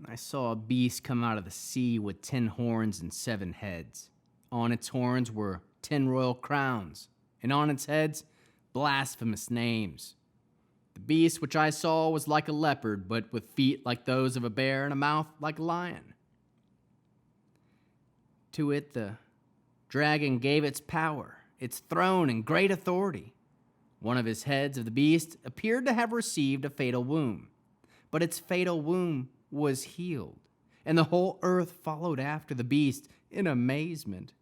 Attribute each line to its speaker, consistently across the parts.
Speaker 1: I saw a beast come out of the sea with 10 horns and 7 heads. On its horns were 10 royal crowns, and on its heads, blasphemous names. The beast which I saw was like a leopard, but with feet like those of a bear and a mouth like a lion. To it the dragon gave its power, its throne, and great authority. One of his heads of the beast appeared to have received a fatal wound, but its fatal wound was healed, and the whole earth followed after the beast in amazement.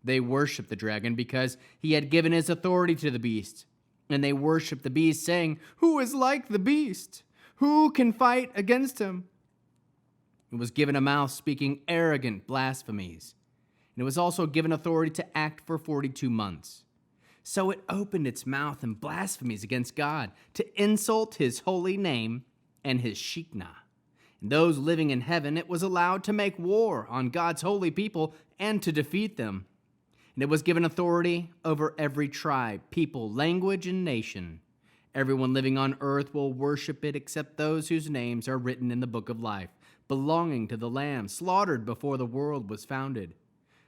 Speaker 1: They worshiped the dragon because he had given his authority to the beast, and they worshiped the beast, saying, "Who is like the beast? Who can fight against him?" It was given a mouth speaking arrogant blasphemies, and it was also given authority to act for 42 months. So it opened its mouth in blasphemies against God, to insult his holy name and his Shekinah. And those living in heaven, it was allowed to make war on God's holy people and to defeat them. And it was given authority over every tribe, people, language, and nation. Everyone living on earth will worship it except those whose names are written in the book of life, belonging to the Lamb, slaughtered before the world was founded.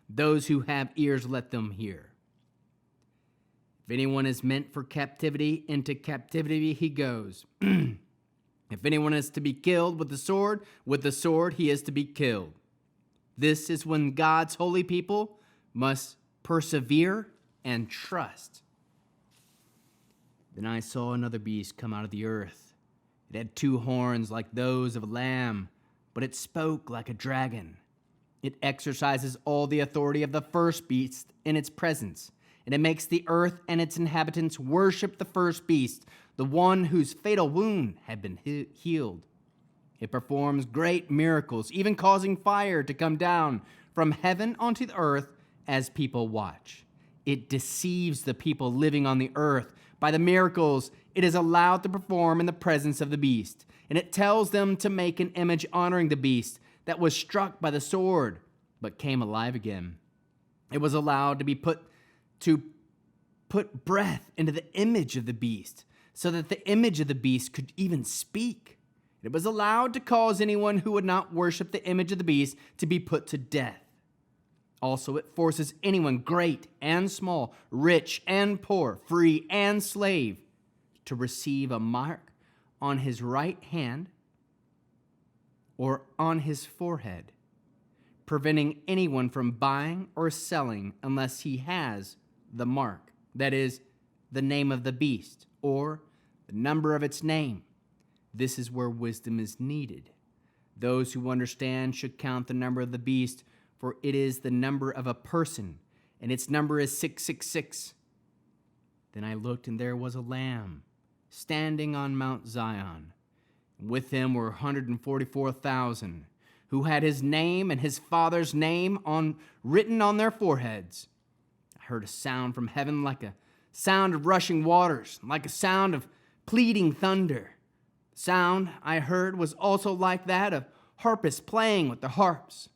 Speaker 1: Those who have ears, let them hear. If anyone is meant for captivity, into captivity he goes. If anyone is to be killed with the sword he is to be killed. This is when God's holy people must persevere and trust. Then I saw another beast come out of the earth. It had 2 horns like those of a lamb, but it spoke like a dragon. It exercises all the authority of the first beast in its presence, and it makes the earth and its inhabitants worship the first beast, the one whose fatal wound had been healed. It performs great miracles, even causing fire to come down from heaven onto the earth as people watch. It deceives the people living on the earth by the miracles it is allowed to perform in the presence of the beast, and it tells them to make an image honoring the beast that was struck by the sword but came alive again. It was allowed to put breath into the image of the beast, so that the image of the beast could even speak. It was allowed to cause anyone who would not worship the image of the beast to be put to death. Also, it forces anyone, great and small, rich and poor, free and slave, to receive a mark on his right hand or on his forehead, preventing anyone from buying or selling unless he has the mark, that is, the name of the beast, or the number of its name. This is where wisdom is needed. Those who understand should count the number of the beast, for it is the number of a person, and its number is 666. Then I looked, and there was a lamb standing on Mount Zion. With him were 144,000, who had his name and his father's name written on their foreheads. I heard a sound from heaven like a sound of rushing waters, like a sound of pleading thunder. The sound I heard was also like that of harpists playing with their harps.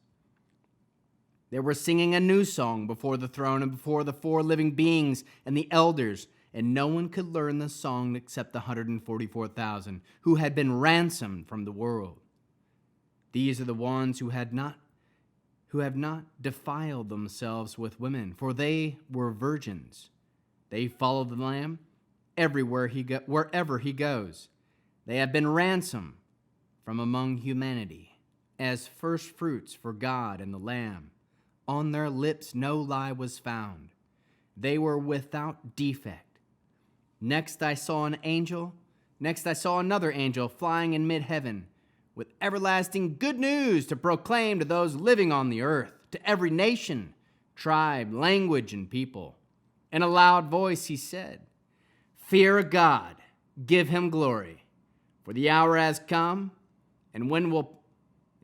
Speaker 1: They were singing a new song before the throne and before the 4 living beings and the elders, and no one could learn the song except the 144,000 who had been ransomed from the world. These are the ones who have not defiled themselves with women, for they were virgins. They follow the Lamb wherever he goes. They have been ransomed from among humanity as first fruits for God and the Lamb. On their lips no lie was found. They were without defect. Next I saw another angel flying in mid-heaven, with everlasting good news to proclaim to those living on the earth, to every nation, tribe, language, and people. In a loud voice he said, "Fear God, give him glory, for the hour has come, and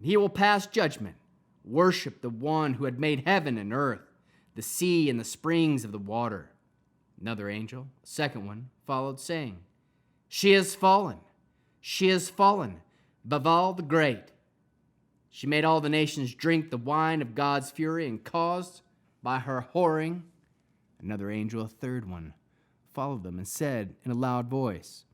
Speaker 1: he will pass judgment. Worship the one who had made heaven and earth, the sea and the springs of the water." Another angel, a second one, followed, saying, She has fallen, Babel the Great. She made all the nations drink the wine of God's fury, and caused by her whoring. Another angel, a third one, followed them and said in a loud voice,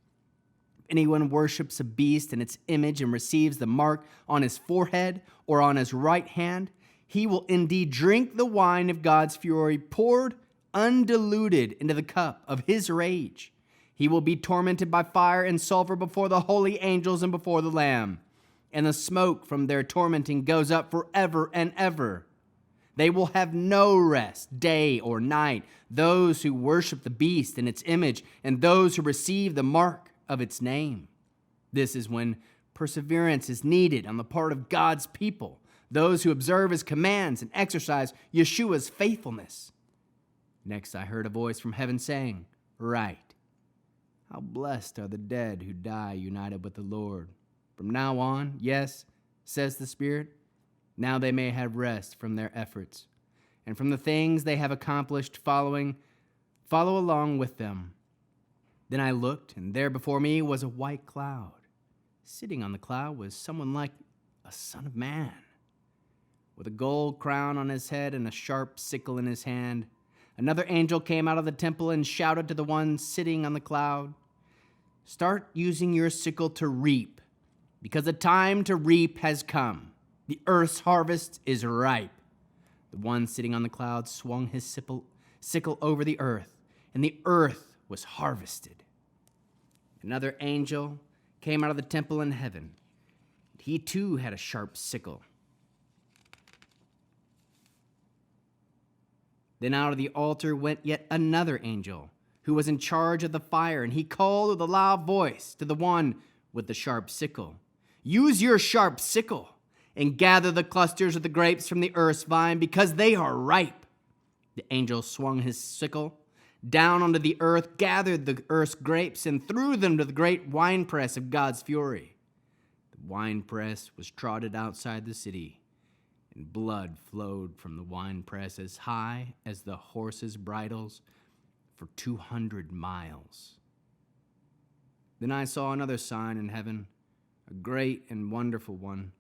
Speaker 1: If anyone worships a beast and its image and receives the mark on his forehead or on his right hand, he will indeed drink the wine of God's fury, poured undiluted into the cup of his rage. He will be tormented by fire and sulfur before the holy angels and before the Lamb. And the smoke from their tormenting goes up forever and ever. They will have no rest, day or night, those who worship the beast and its image, and those who receive the mark of its name. This is when perseverance is needed on the part of God's people, those who observe his commands and exercise Yeshua's faithfulness. Next I heard a voice from heaven saying, "Write, how blessed are the dead who die united with the Lord. From now on, yes, says the Spirit, now they may have rest from their efforts, and from the things they have accomplished follow along with them." Then I looked, and there before me was a white cloud. Sitting on the cloud was someone like a son of man, with a gold crown on his head and a sharp sickle in his hand. Another angel came out of the temple and shouted to the one sitting on the cloud, "Start using your sickle to reap, because the time to reap has come. The earth's harvest is ripe." The one sitting on the cloud swung his sickle over the earth, and the earth was harvested. Another angel came out of the temple in heaven. He too had a sharp sickle. Then out of the altar went yet another angel, who was in charge of the fire, and he called with a loud voice to the one with the sharp sickle, "Use your sharp sickle and gather the clusters of the grapes from the earth's vine, because they are ripe." The angel swung his sickle down onto the earth, gathered the earth's grapes, and threw them to the great winepress of God's fury. The winepress was trotted outside the city, and blood flowed from the winepress as high as the horses' bridles for 200 miles. Then I saw another sign in heaven, a great and wonderful one,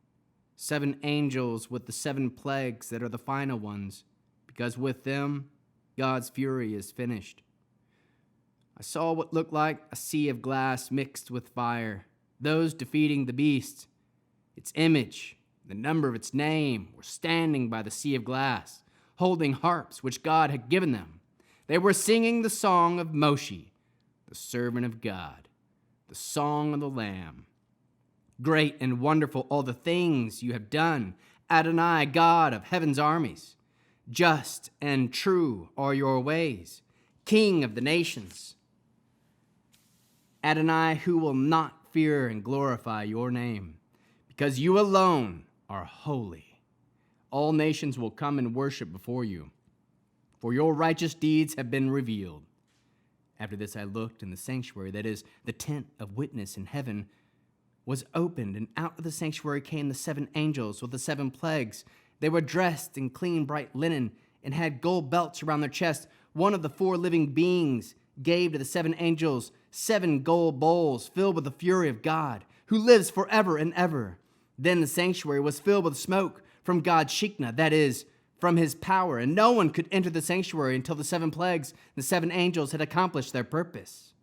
Speaker 1: 7 angels with the 7 plagues that are the final ones, because with them God's fury is finished. I saw what looked like a sea of glass mixed with fire. Those defeating the beast, its image, the number of its name, were standing by the sea of glass, holding harps which God had given them. They were singing the song of Moshe, the servant of God, the song of the Lamb. "Great and wonderful all the things you have done, Adonai, God of heaven's armies. Just and true are your ways, King of the nations. Adonai, who will not fear and glorify your name, because you alone are holy. All nations will come and worship before you, for your righteous deeds have been revealed." After this I looked, and the sanctuary, that is, the tent of witness in heaven, was opened, and out of the sanctuary came the 7 angels with the 7 plagues. They were dressed in clean, bright linen and had gold belts around their chests. One of the 4 living beings gave to the 7 angels 7 gold bowls filled with the fury of God, who lives forever and ever. Then the sanctuary was filled with smoke from God's Shekinah, that is, from his power, and no one could enter the sanctuary until the 7 plagues, the 7 angels, had accomplished their purpose.